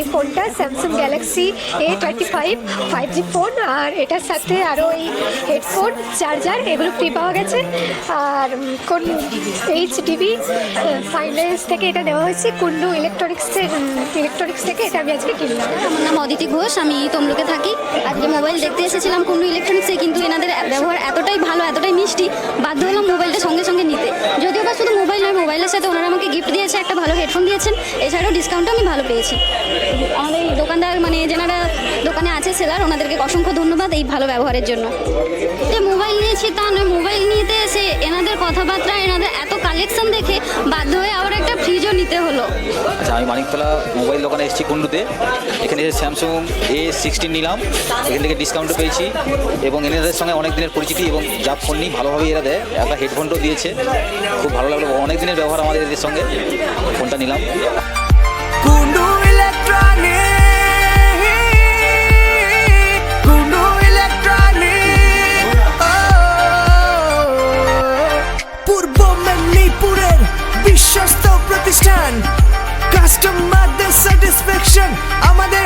এই ফোনটা Samsung Galaxy A25 5G phone, আর এটার সাথে আরও এই হেডফোন, চার্জার এগুলো ফ্রি পাওয়া গেছে। আর কোন HDB ফাইন্যান্স থেকে এটা দেওয়া হয়েছে, কুন্ডু ইলেকট্রনিক্স থেকে এটা আমি আজকে কিনলাম। আমার নাম অদিতি ঘোষ, আমি তমলুকে থাকি। আজকে মোবাইল দেখতে এসেছিলাম কুন্ডু ইলেকট্রনিক্সে, কিন্তু এনাদের ব্যবহার এতটাই ভালো, এতটাই মিষ্টি, বাধ্য হলাম মোবাইলটা সঙ্গে সঙ্গে নিতে। যদিও বা শুধু মোবাইল নয়, মোবাইলের সাথে ওনারা আমাকে গিফট দিয়েছে, একটা ভালো হেডফোন দিয়েছেন, এছাড়াও ডিসকাউন্টও আমি ভালো পেয়েছি। আমাদের এই দোকানদার মানে যেনারা দোকানে আছে সেলার, ওনাদেরকে অসংখ্য ধন্যবাদ এই ভালো ব্যবহারের জন্য। যে মোবাইল নিয়েছি তা নয়, মোবাইল নিতে এসে এনাদের কথাবার্তা, এনাদের এত কালেকশন দেখে বাধ্য হয়ে আবার একটা ফ্রিজও নিতে হলো। আচ্ছা, আমি মানিকতলা মোবাইল দোকানে এসেছি কুন্ডুতে। এখানে এসে স্যামসাং A16 নিলাম, এখান থেকে ডিসকাউন্টও পেয়েছি এবং এনাদের সঙ্গে অনেক দিনের পরিচিতি এবং যা ফোন নিই ভালোভাবেই এরা দেয়। একটা হেডফোনটাও দিয়েছে, খুব ভালো লাগলো, অনেক দিনের ব্যবহার আমাদের এদের সঙ্গে। ফোনটা নিলাম। কুন্ডু ইলেকট্রনিক, পূর্ব মেদিনীপুরের বিশ্বস্ত প্রতিষ্ঠান, কাস্টমারদের স্যাটিসফ্যাকশন আমাদের